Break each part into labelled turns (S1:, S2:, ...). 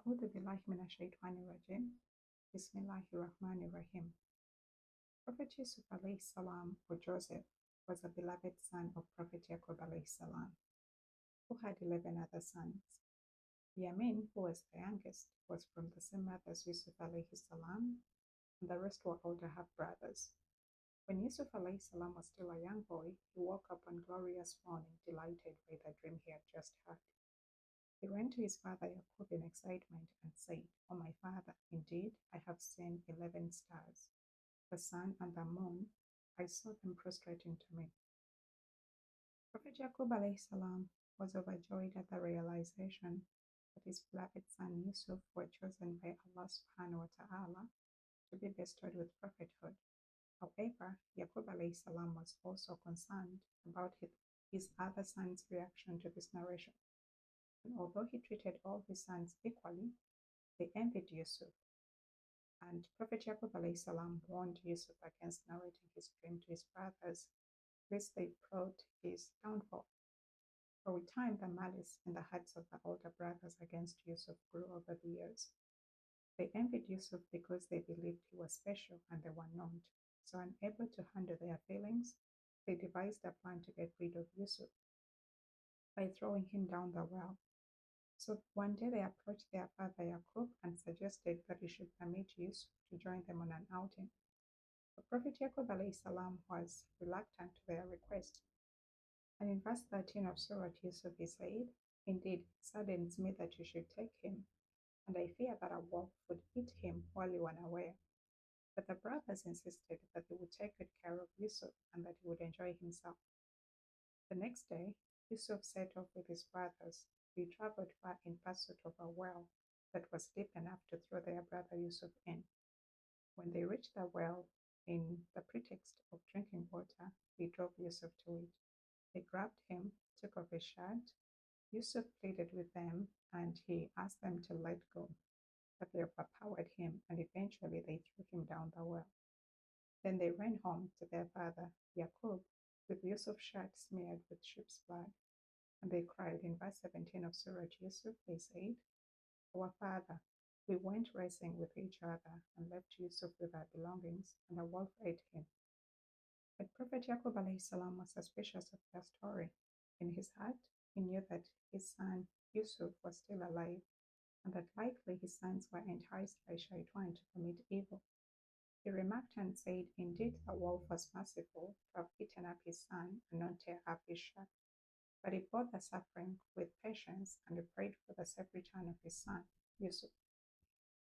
S1: أعوذ بالله من الشيطان الرجيم. بسم الله الرحمن الرحيم. Prophet Yusuf alayhi salam, or Joseph, was a beloved son of Prophet Yaqub alayhi salam, who had 11 other sons. Yamin, who was the youngest, was from the same mother as Yusuf alayhi salam, and the rest were older half-brothers. When Yusuf alayhi salam was still a young boy, he woke up one glorious morning delighted by the dream he had just had. He ran to his father Yaqub in excitement and said, "O my father, indeed I have seen 11 stars, the sun and the moon. I saw them prostrating to me." Prophet Yaqub alayhi salam was overjoyed at the realization that his beloved son Yusuf were chosen by Allah subhanahu wa ta'ala to be bestowed with prophethood. However, Yaqub alayhi salam was also concerned about his other sons' reaction to this narration. And although he treated all his sons equally, they envied Yusuf. And Prophet Yaqub alayhi salam warned Yusuf against narrating his dream to his brothers, lest they plot his downfall. For with time, the malice in the hearts of the older brothers against Yusuf grew over the years. They envied Yusuf because they believed he was special and they were not. So, unable to handle their feelings, they devised a plan to get rid of Yusuf by throwing him down the well. So one day they approached their father Yaqub and suggested that he should permit Yusuf to join them on an outing. The Prophet Yaqub alayhi salam was reluctant to their request. And in verse 13 of Surah Yusuf he said, "Indeed, it saddens me that you should take him, and I fear that a wolf would eat him while you are unaware." But the brothers insisted that they would take good care of Yusuf and that he would enjoy himself. The next day, Yusuf set off with his brothers. They traveled far in pursuit of a well that was deep enough to throw their brother Yusuf in. When they reached the well, in the pretext of drinking water, they drove Yusuf to it. They grabbed him, took off his shirt. Yusuf pleaded with them and he asked them to let go, but they overpowered him and eventually they threw him down the well. Then they ran home to their father, Yaqub, with Yusuf's shirt smeared with sheep's blood. And they cried in verse 17 of Surah Yusuf, they said, "Our father, we went racing with each other and left Yusuf with our belongings, and a wolf ate him." But Prophet Yaqub alayhi salam was suspicious of their story. In his heart, he knew that his son Yusuf was still alive, and that likely his sons were enticed by Shaitan to commit evil. He remarked and said, "Indeed, the wolf was merciful to have eaten up his son and not tear up his shirt." But he bore the suffering with patience and he prayed for the safe return of his son, Yusuf.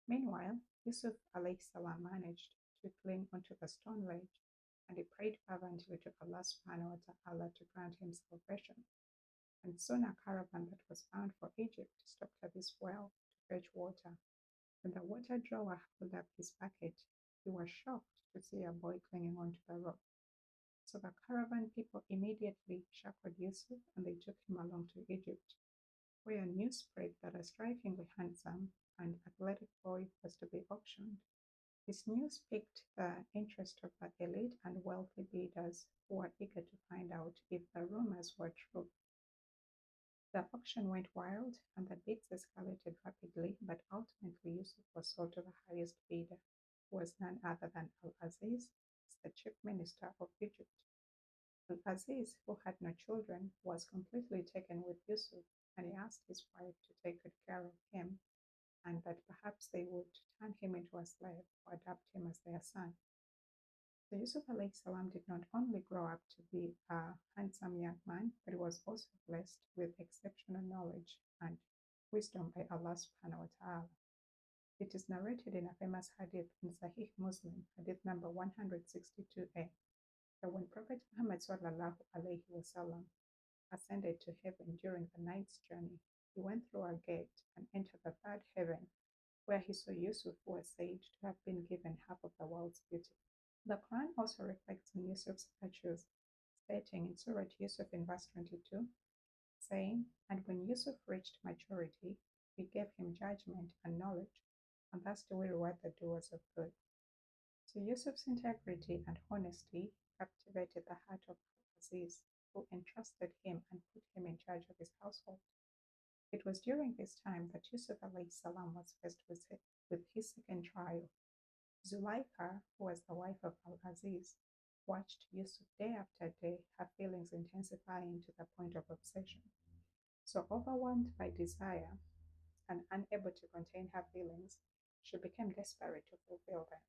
S1: Meanwhile, Yusuf alayhi salam managed to cling onto the stone ledge and he prayed fervently to Allah subhanahu wa ta'ala to grant him salvation. And soon a caravan that was bound for Egypt stopped at this well to fetch water. When the water drawer held up his bucket, he was shocked to see a boy clinging onto the rope. So the caravan people immediately shackled Yusuf and they took him along to Egypt, where news spread that a strikingly handsome and athletic boy was to be auctioned. This news piqued the interest of the elite and wealthy bidders who were eager to find out if the rumors were true. The auction went wild and the bids escalated rapidly, but ultimately Yusuf was sold to the highest bidder, who was none other than Al-Azeez, the chief minister of Egypt. Al-Azeez, who had no children, was completely taken with Yusuf, and he asked his wife to take good care of him, and that perhaps they would turn him into a slave or adopt him as their son. So Yusuf alayhi salam did not only grow up to be a handsome young man, but he was also blessed with exceptional knowledge and wisdom by Allah subhanahu wa ta'ala. It is narrated in a famous hadith in Sahih Muslim, hadith number 162a, that when Prophet Muhammad sallallahu alaihi wasallam ascended to heaven during the night's journey, he went through a gate and entered the third heaven, where he saw Yusuf, who was said to have been given half of the world's beauty. The Quran also reflects on Yusuf's virtues, stating in Surah Yusuf in verse 22, saying, "And when Yusuf reached maturity, we gave him judgment and knowledge, and thus do we reward the doers of good." So Yusuf's integrity and honesty captivated the heart of Al-Azeez, who entrusted him and put him in charge of his household. It was during this time that Yusuf salam was faced with his second trial. Zuleika, who was the wife of Al-Azeez, watched Yusuf day after day, her feelings intensifying to the point of obsession. So, overwhelmed by desire and unable to contain her feelings, she became desperate to fulfill them.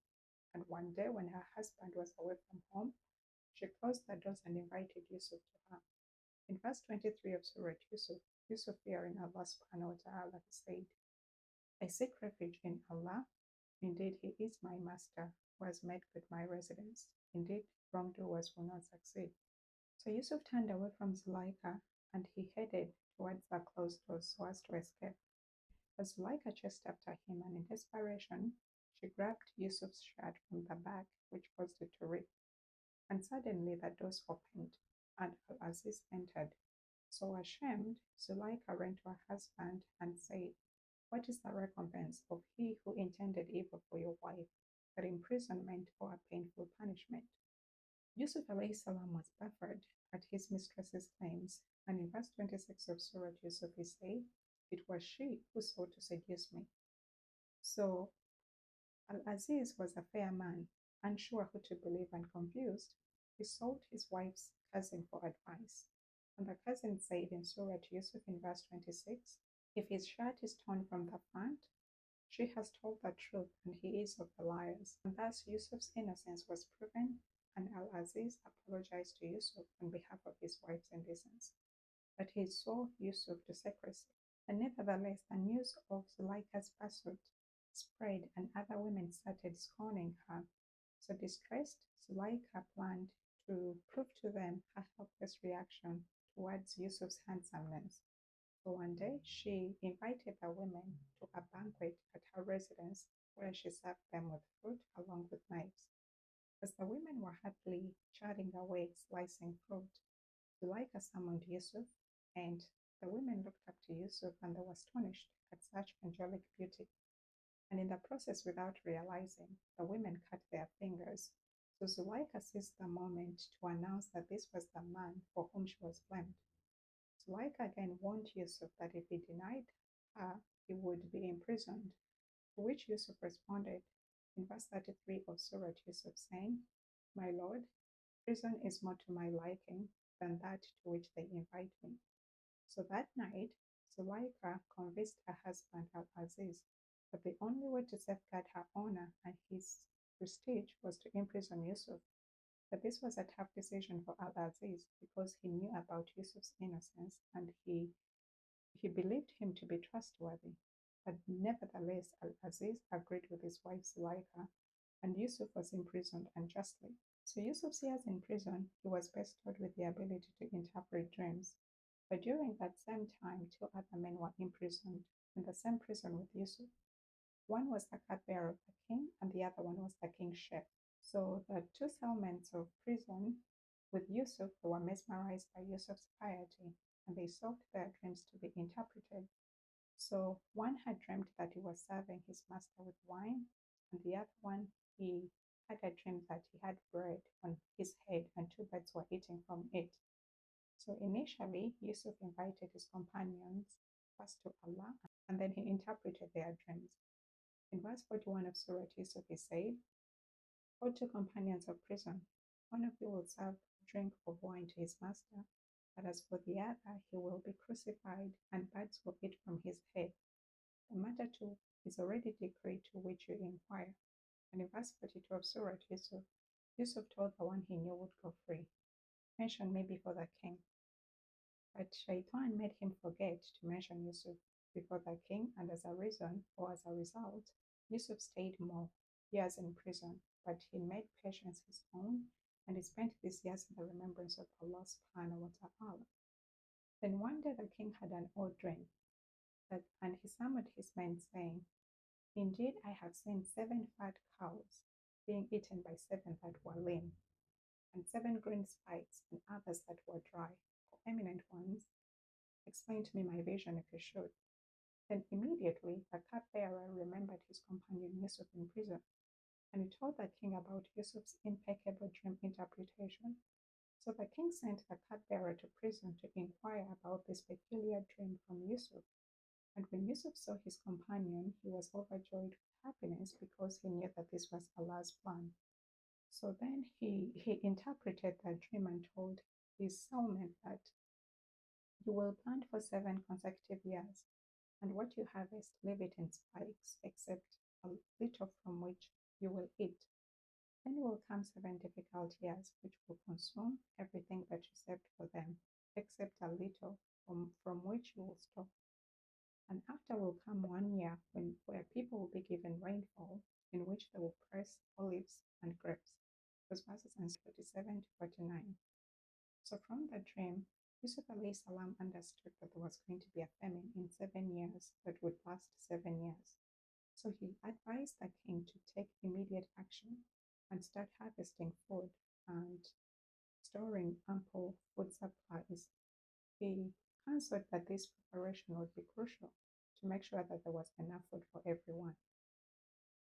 S1: And one day, when her husband was away from home, she closed the doors and invited Yusuf to her. In verse 23 of Surah Yusuf, Yusuf fearing Allah subhanahu wa ta'ala said, I seek refuge in Allah. Indeed, He is my master, who has made good my residence. Indeed, wrongdoers will not succeed. So Yusuf turned away from Zuleika and he headed towards the closed doors so as to escape. As Zuleika chased after him, and in desperation, she grabbed Yusuf's shirt from the back, which caused it to rip. And suddenly the doors opened, and Al-Azeez entered. So ashamed, Zuleika ran to her husband and said, what is the recompense of he who intended evil for your wife, but imprisonment or a painful punishment? Yusuf salam was baffled at his mistress's claims, and in verse 26 of Surah Yusuf he said, it was she who sought to seduce me. So Al-Azeez was a fair man, unsure who to believe and confused. He sought his wife's cousin for advice. And the cousin said in Surah Yusuf in verse 26, if his shirt is torn from the front, she has told the truth and he is of the liars. And thus Yusuf's innocence was proven, and Al-Azeez apologized to Yusuf on behalf of his wife's indecence. But he swore Yusuf to secrecy. And nevertheless, the news of Zuleika's pursuit spread, and other women started scorning her. So distressed, Zuleika planned to prove to them her helpless reaction towards Yusuf's handsomeness. So one day, she invited the women to a banquet at her residence where she served them with fruit along with knives. As the women were happily chatting away, slicing fruit, Zuleika summoned Yusuf, and the women looked up to Yusuf and they were astonished at such angelic beauty. And in the process, without realizing, the women cut their fingers. So Zuleika seized the moment to announce that this was the man for whom she was blamed. Zuleika again warned Yusuf that if he denied her, he would be imprisoned, to which Yusuf responded in verse 33 of Surah Yusuf, saying, my lord, prison is more to my liking than that to which they invite me. So that night, Zuleika convinced her husband Al-Azeez that the only way to safeguard her honor and his prestige was to imprison Yusuf. But this was a tough decision for Al-Azeez because he knew about Yusuf's innocence and he believed him to be trustworthy. But nevertheless, Al-Azeez agreed with his wife Zuleika, and Yusuf was imprisoned unjustly. So Yusuf's years in prison, he was bestowed with the ability to interpret dreams. But during that same time, two other men were imprisoned in the same prison with Yusuf. One was the cupbearer of the king, and the other one was the king's chef. So the two cellmates of prison with Yusuf were mesmerized by Yusuf's piety, and they sought their dreams to be interpreted. So one had dreamed that he was serving his master with wine, and the other one he had a dream that he had bread on his head and two birds were eating from it. So initially, Yusuf invited his companions first to Allah, and then he interpreted their dreams. In verse 41 of Surah Yusuf, he said, O two companions of prison, one of you will serve a drink of wine to his master, but as for the other, he will be crucified, and birds will eat from his head. The matter too is already decreed to which you inquire. And in verse 42 of Surah Yusuf, Yusuf told the one he knew would go free, mention me before the king. But Shaitan made him forget to mention Yusuf before the king, and as a reason, or as a result, Yusuf stayed more years in prison, but he made patience his own, and he spent these years in the remembrance of Allah subhanahu wa ta'ala. Then one day the king had an odd dream, and he summoned his men, saying, indeed, I have seen 7 fat cows being eaten by 7 that were lean, and 7 green spikes and others that were dry. O eminent ones, explain to me my vision if you should. Then immediately the cupbearer remembered his companion Yusuf in prison, and he told the king about Yusuf's impeccable dream interpretation. So the king sent the cupbearer to prison to inquire about this peculiar dream from Yusuf. And when Yusuf saw his companion, he was overjoyed with happiness because he knew that this was Allah's plan. So then he interpreted that dream and told his cellmate that you will plant for 7 consecutive years, and what you harvest, leave it in spikes, except a little from which you will eat. Then will come 7 difficult years, which will consume everything that you saved for them, except a little from which you will stop. And after will come 1 year where people will be given rainfall, in which they will press olives and grapes. Those verses in 47 to 49. So from the dream, Yusuf alayhi salam understood that there was going to be a famine in 7 years that would last 7 years. So he advised the king to take immediate action and start harvesting food and storing ample food supplies. He answered that this preparation would be crucial to make sure that there was enough food for everyone.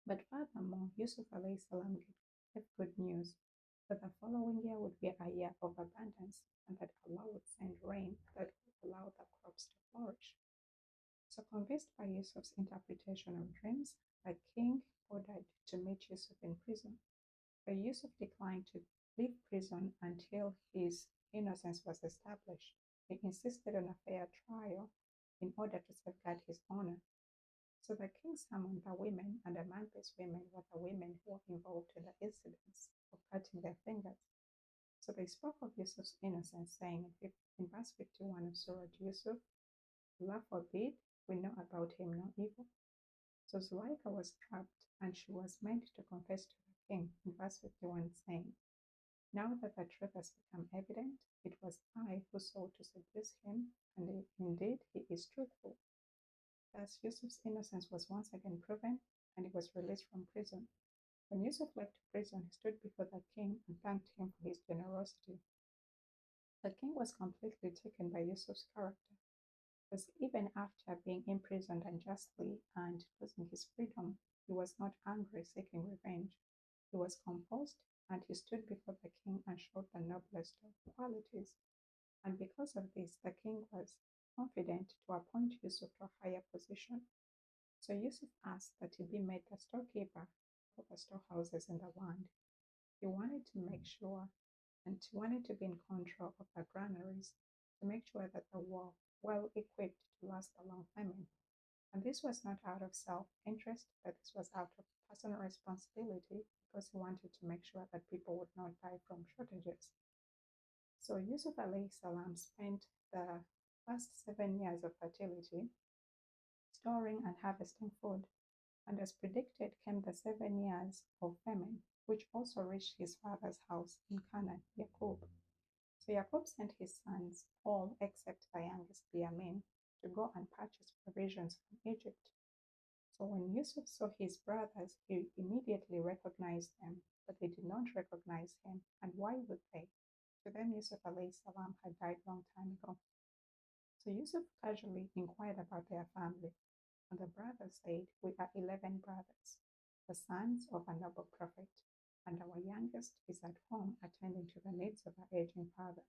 S1: But furthermore, Yusuf alayhi salam gave good news that the following year would be a year of abundance and that Allah would send rain that would allow the crops to flourish. So, convinced by Yusuf's interpretation of dreams, the king ordered to meet Yusuf in prison. But Yusuf declined to leave prison until his innocence was established. He insisted on a fair trial in order to safeguard his honor. So the king summoned the women, and among these women were the women who were involved in the incidents of cutting their fingers. So they spoke of Yusuf's innocence, saying in verse 51 of Surah Yusuf, Allah forbid, we know about him no evil. So Zuleika was trapped, and she was meant to confess to the king in verse 51, saying, now that the truth has become evident, it was I who sought to seduce him, and indeed he is truthful. Thus Yusuf's innocence was once again proven, and he was released from prison. When Yusuf left prison, he stood before the king and thanked him for his generosity. The king was completely taken by Yusuf's character, because even after being imprisoned unjustly and losing his freedom, he was not angry seeking revenge. He was composed, and he stood before the king and showed the noblest of qualities. And because of this, the king was confident to appoint Yusuf to a higher position. So Yusuf asked that he be made the storekeeper of the storehouses in the land. He wanted to make sure and he wanted to be in control of the granaries to make sure that they were well equipped to last a long famine. And this was not out of self-interest, but this was out of personal responsibility because he wanted to make sure that people would not die from shortages. So Yusuf alayhi salam spent the first 7 years of fertility storing and harvesting food, and as predicted came the 7 years of famine, which also reached his father's house in Canaan, Yaqub. So Yaqub sent his sons, all except the youngest Benjamin, to go and purchase provisions from Egypt. So when Yusuf saw his brothers, he immediately recognized them, but they did not recognize him. And why would they? To them, Yusuf alayhi salam had died long time ago. So Yusuf casually inquired about their family, and the brothers said, we are 11 brothers, the sons of a noble prophet, and our youngest is at home attending to the needs of our aging father.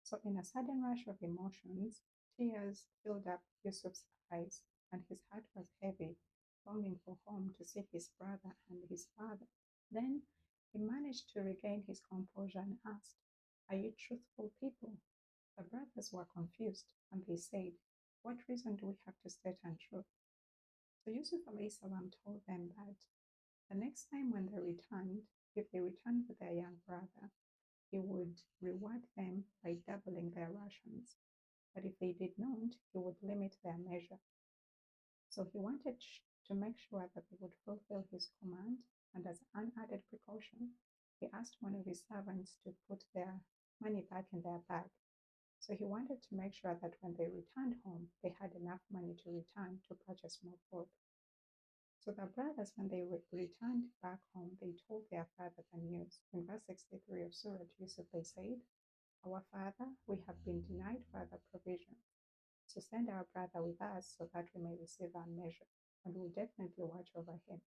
S1: So in a sudden rush of emotions, tears filled up Yusuf's eyes, and his heart was heavy, longing for home to see his brother and his father. Then he managed to regain his composure and asked, are you truthful people? The brothers were confused, and they said, what reason do we have to state untruth? So Yusuf alayhi salam told them that the next time when they returned, if they returned with their young brother, he would reward them by doubling their rations. But if they did not, he would limit their measure. So he wanted to make sure that they would fulfill his command, and as an added precaution, he asked one of his servants to put their money back in their bag. So he wanted to make sure that when they returned home, they had enough money to return to purchase more food. So the brothers, when they returned back home, they told their father the news. In verse 63 of Surah Yusuf, they said, our father, we have been denied further provision. So send our brother with us so that we may receive our measure, and we'll definitely watch over him.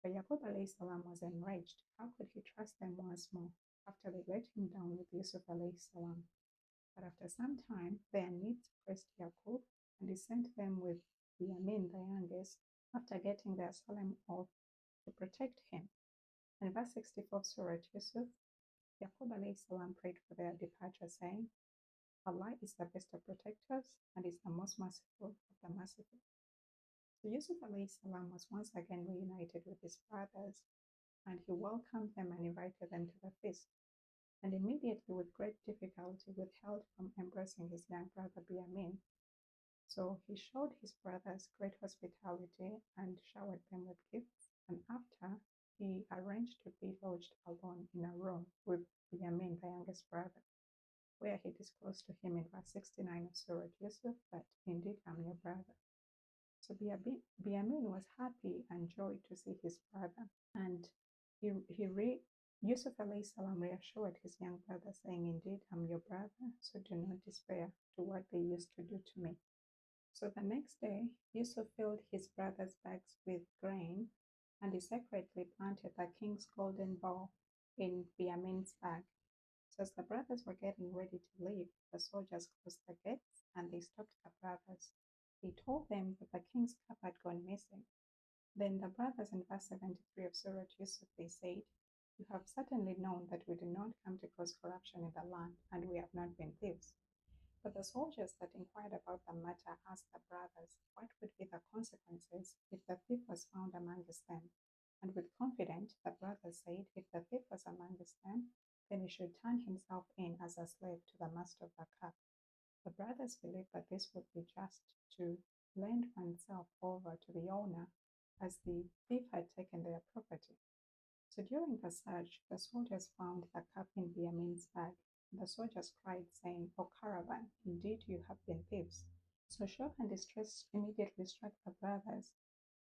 S1: But Yaqub alayhi salam was enraged. How could he trust them once more after they let him down with Yusuf alayhi salam? But after some time, their needs pressed Yaqub, and he sent them with Yamin, the youngest, after getting their solemn oath to protect him. In verse 64 of Surah Yusuf, Yaqub alayhi salam prayed for their departure, saying, Allah is the best of protectors and is the most merciful of the merciful. So Yusuf alayhi salam was once again reunited with his brothers, and he welcomed them and invited them to the feast, and immediately with great difficulty withheld from embracing his young brother Biyamin. So he showed his brothers great hospitality and showered them with gifts, and after he arranged to be lodged alone in a room with Biyamin, the youngest brother, where he disclosed to him in verse 69 of Surah Yusuf that indeed I'm your brother. So Biyamin was happy and joyed to see his brother, and Yusuf alayhi salam reassured his young brother, saying, Indeed, I'm your brother, so do not despair to what they used to do to me. So the next day, Yusuf filled his brother's bags with grain, and he secretly planted the king's golden bowl in Biyamin's bag. So as the brothers were getting ready to leave, the soldiers closed the gates and they stopped the brothers. He told them that the king's cup had gone missing. Then the brothers in verse 73 of Surah Yusuf, they said, You have certainly known that we do not come to cause corruption in the land, and we have not been thieves. But the soldiers that inquired about the matter asked the brothers what would be the consequences if the thief was found amongst them. And with confidence, the brothers said, If the thief was amongst them, then he should turn himself in as a slave to the master of the cup. The brothers believed that this would be just to lend oneself over to the owner, as the thief had taken their property. So during the search, the soldiers found the cup in Biyamin's bag. The soldiers cried, saying, O caravan, indeed you have been thieves. So shock and distress immediately struck the brothers.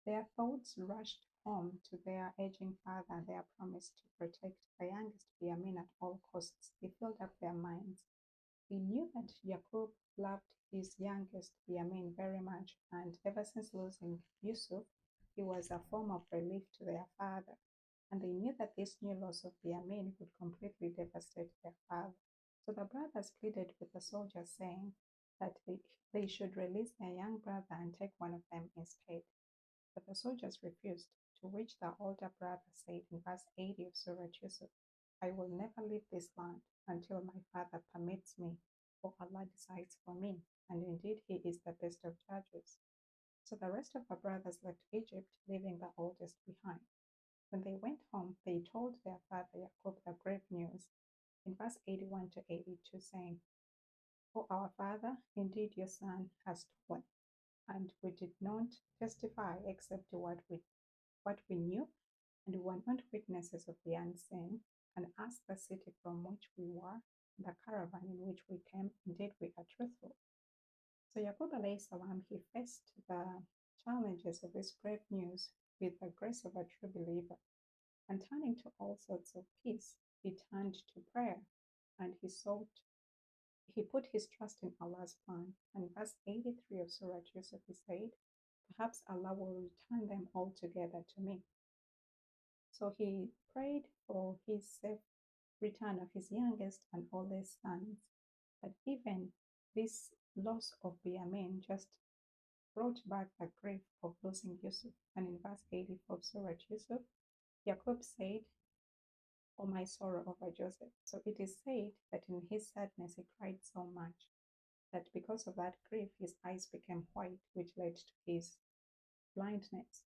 S1: Their thoughts rushed home to their aging father and their promise to protect the youngest Biyamin at all costs. They filled up their minds. They knew that Yaqub loved his youngest Biyamin very much, and ever since losing Yusuf, he was a form of relief to their father. And they knew that this new loss of Biyamin would completely devastate their father. So the brothers pleaded with the soldiers, saying that they should release their young brother and take one of them instead. But the soldiers refused, to which the older brother said in verse 80 of Surah Yusuf, I will never leave this land until my father permits me, for Allah decides for me, and indeed he is the best of judges. So the rest of the brothers left Egypt, leaving the oldest behind. When they went home, they told their father Yaqub the grave news in verse 81 to 82, saying, O our father, indeed your son has stolen, and we did not testify except to what we knew, and we were not witnesses of the unseen, and as the city from which we were, the caravan in which we came, indeed we are truthful. So Yaqub alayhi salam, he faced the challenges of this grave news with the grace of a true believer. And turning to all sorts of peace, he turned to prayer and he put his trust in Allah's plan. And verse 83 of Surah Yusuf, he said, Perhaps Allah will return them all together to me. So he prayed for his safe return of his youngest and oldest sons. But even this loss of Biyamin just brought back the grief of losing Yusuf. And in verse 84 of Surah Yusuf, Yaqub said, O my sorrow over Joseph. So it is said that in his sadness he cried so much that because of that grief his eyes became white, which led to his blindness.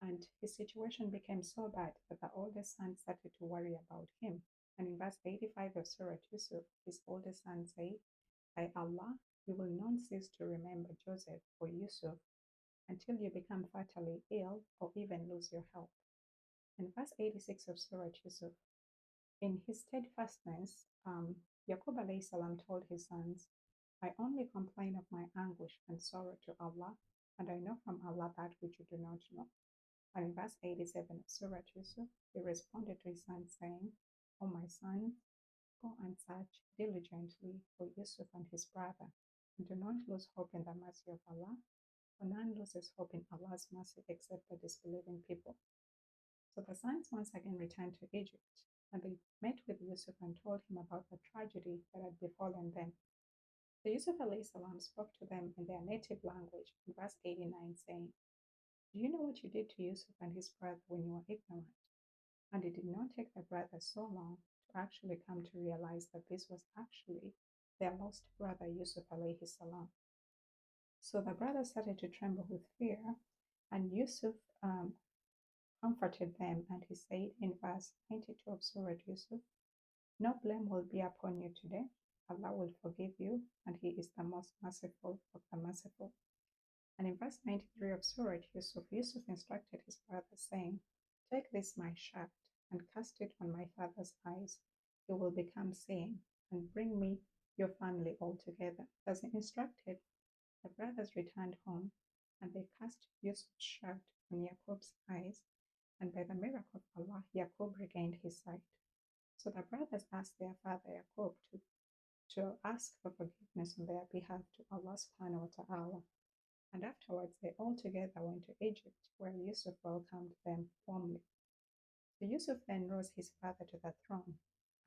S1: And his situation became so bad that the oldest son started to worry about him. And in verse 85 of Surah Yusuf, his oldest son said, By Allah, you will not cease to remember Joseph or Yusuf until you become fatally ill or even lose your health. In verse 86 of Surah Yusuf, in his steadfastness, Yaqub alayhi salam told his sons, I only complain of my anguish and sorrow to Allah, and I know from Allah that which you do not know. And in verse 87 of Surah Yusuf, he responded to his sons, saying, O my sons, go and search diligently for Yusuf and his brother, and do not lose hope in the mercy of Allah, for none loses hope in Allah's mercy except the disbelieving people. So the sons once again returned to Egypt, and they met with Yusuf and told him about the tragedy that had befallen them. So Yusuf salam spoke to them in their native language in verse 89, saying, do you know what you did to Yusuf and his brother when you were ignorant? And it did not take the brothers so long to actually come to realize that this was actually their lost brother Yusuf salam. So the brothers started to tremble with fear, and Yusuf comforted them, and he said in verse 92 of Surah Yusuf, no blame will be upon you today. Allah will forgive you, and He is the most merciful of the merciful. And in verse 93 of Surah Yusuf, Yusuf instructed his brother, saying, take this my shaft and cast it on my father's eyes. He will become seeing, and bring me your family all together. As he instructed, the brothers returned home, and they cast Yusuf's shaft on Yaqub's eyes, and by the miracle of Allah, Yaqub regained his sight. So the brothers asked their father Yaqub to ask for forgiveness on their behalf to Allah subhanahu wa ta'ala. And afterwards they all together went to Egypt, where Yusuf welcomed them warmly. So Yusuf then rose his father to the throne,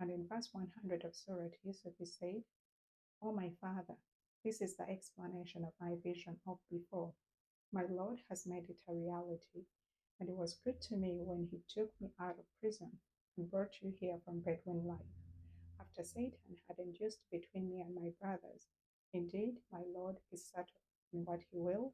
S1: and in verse 100 of Surah Yusuf he said, O my father, this is the explanation of my vision of before. My Lord has made it a reality, and it was good to me when he took me out of prison and brought you here from Bedouin life, after Satan had induced between me and my brothers. Indeed, my Lord is settled in what he wills.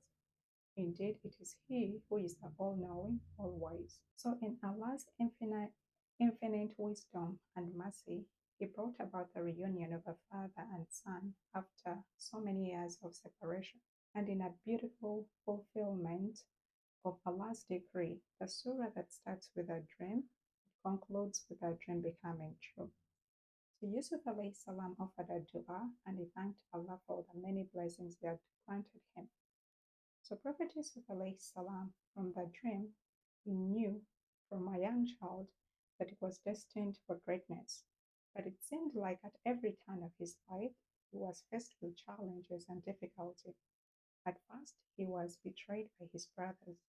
S1: Indeed, it is he who is the all-knowing, all-wise. So in Allah's infinite wisdom and mercy, he brought about the reunion of a father and son after so many years of separation. And in a beautiful fulfillment of Allah's decree, the surah that starts with a dream concludes with a dream becoming true. So Yusuf salam offered a dua, and he thanked Allah for the many blessings He had granted him. So Prophet Yusuf salam, from the dream, he knew from a young child that he was destined for greatness. But it seemed like at every turn of his life, he was faced with challenges and difficulty. At first, he was betrayed by his brothers.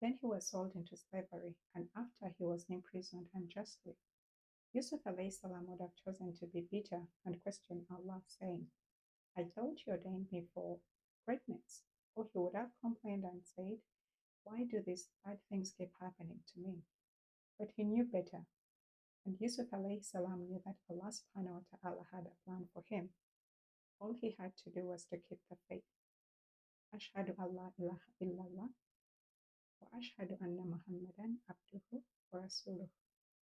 S1: Then he was sold into slavery, and after he was imprisoned unjustly. Yusuf salam would have chosen to be bitter and question Allah, saying, I thought you ordained me for greatness. Or he would have complained and said, why do these bad things keep happening to me? But he knew better. And Yusuf salam knew that Allah subhanahu wa ta'ala had a plan for him. All he had to do was to keep the faith. Ashhadu Allah ilaha illallah wa ashhadu anna Muhammadan abduhu wa rasuluh.